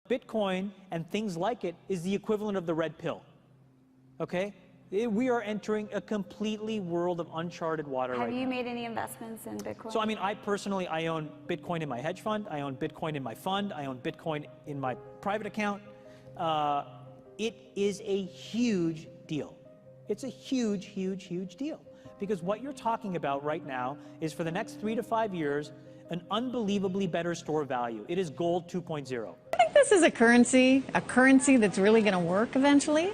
Bitcoin and things like it is the equivalent of the red pill, okay? We are entering a completely world of uncharted water right now. Have you made any investments in Bitcoin? So, I mean, I personally own Bitcoin in my hedge fund. I own Bitcoin in my fund. I own Bitcoin in my private account. It is a huge deal. It's a huge, huge, huge deal. Because what you're talking about right now is for the next 3 to 5 years, an unbelievably better store of value. It is gold 2.0. I think this is a currency that's really going to work eventually.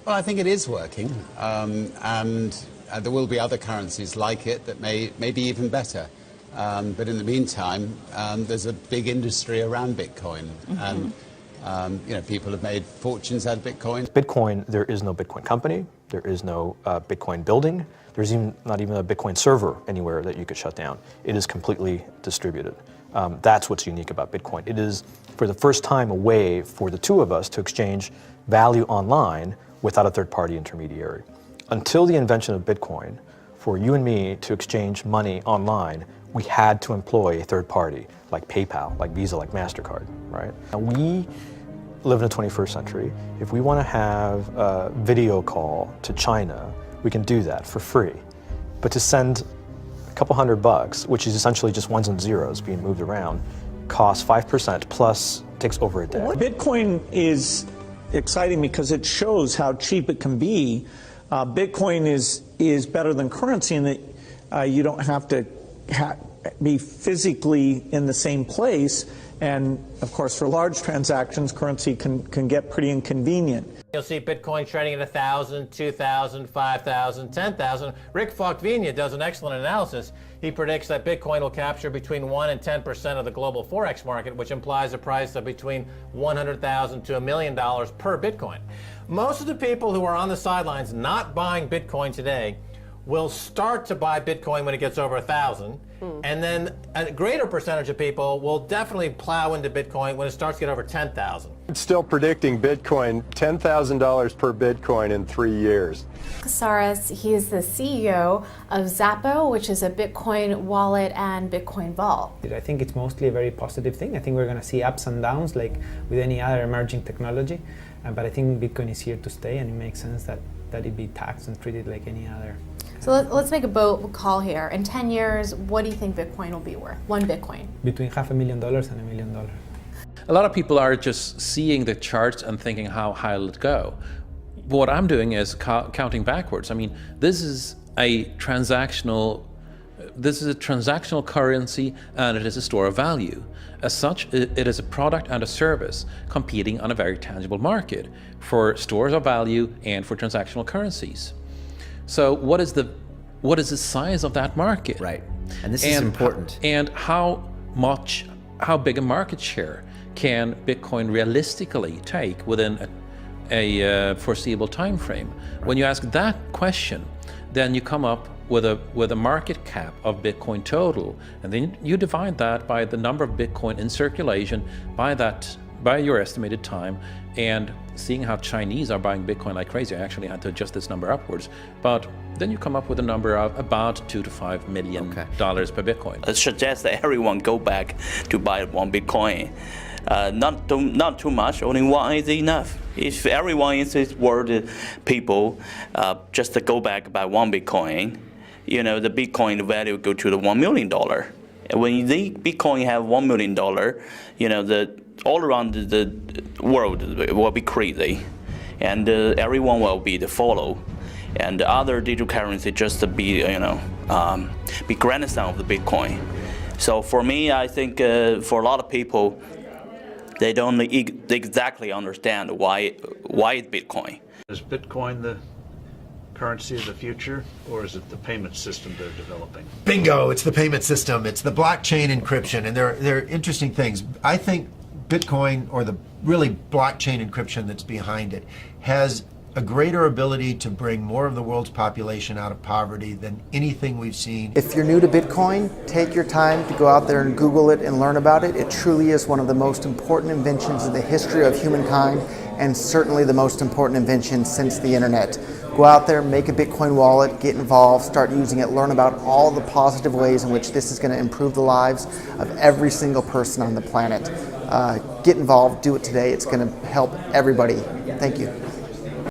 Well, I think it is working, and there will be other currencies like it that may be even better. But in the meantime, there's a big industry around Bitcoin, and people have made fortunes out of Bitcoin. Bitcoin, there is no Bitcoin company, there is no Bitcoin building, there's not even a Bitcoin server anywhere that you could shut down. It is completely distributed. That's what's unique about Bitcoin. It is, for the first time, a way for the two of us to exchange value online without a third-party intermediary. Until the invention of Bitcoin, for you and me to exchange money online, we had to employ a third party, like PayPal, like Visa, like MasterCard, right? Now we live in the 21st century. If we want to have a video call to China, we can do that for free. But to send a couple $100, which is essentially just ones and zeros being moved around, costs 5% plus takes over a day. Bitcoin is exciting because it shows how cheap it can be. Bitcoin is better than currency in that you don't have to be physically in the same place. And of course, for large transactions, currency can get pretty inconvenient. You'll see Bitcoin trading at 1,000, 2,000, 5,000, 10,000. Rick Falkvinia does an excellent analysis. He predicts that Bitcoin will capture between 1 and 10% of the global Forex market, which implies a price of between $100,000 to $1 million per Bitcoin. Most of the people who are on the sidelines not buying Bitcoin today will start to buy Bitcoin when it gets over 1,000, and then a greater percentage of people will definitely plow into Bitcoin when it starts to get over 10,000. It's still predicting Bitcoin, $10,000 per Bitcoin in 3 years. Casares, he is the CEO of Xapo, which is a Bitcoin wallet and Bitcoin vault. I think it's mostly a very positive thing. I think we're going to see ups and downs like with any other emerging technology, but I think Bitcoin is here to stay, and it makes sense that it be taxed and treated like any other. So let's make a bold call here. In 10 years, what do you think Bitcoin will be worth? One Bitcoin? Between $500,000 and $1 million. A lot of people are just seeing the charts and thinking, how high will it go? What I'm doing is counting backwards. I mean, this is a transactional currency, and it is a store of value. As such, it is a product and a service competing on a very tangible market for stores of value and for transactional currencies. So what is the size of that market? Right, and this is important. And how big a market share can Bitcoin realistically take within a foreseeable time frame? Right. When you ask that question, then you come up with a market cap of Bitcoin total, and then you divide that by the number of Bitcoin in circulation by your estimated time, and seeing how Chinese are buying Bitcoin like crazy. I actually had to adjust this number upwards, but then you come up with a number of about $2 to $5 million per Bitcoin. I suggest that everyone go back to buy one Bitcoin. Not too much, only one is enough. If everyone in this world, people, just to go back buy one Bitcoin, the Bitcoin value go to the $1 million. And when the Bitcoin have $1 million, all around the world will be crazy, and everyone will be the follow, and the other digital currency just to be grandson of the Bitcoin. So for me, I think for a lot of people, they don't exactly understand why it's Bitcoin. Is Bitcoin the currency of the future, or is it the payment system they're developing? Bingo! It's the payment system. It's the blockchain encryption, and they're interesting things. I think Bitcoin, or the really blockchain encryption that's behind it, has a greater ability to bring more of the world's population out of poverty than anything we've seen. If you're new to Bitcoin, take your time to go out there and Google it and learn about it. It truly is one of the most important inventions in the history of humankind, and certainly the most important invention since the internet. Go out there, make a Bitcoin wallet, get involved, start using it, learn about all the positive ways in which this is going to improve the lives of every single person on the planet. Get involved, do it today. It's going to help everybody. Thank you.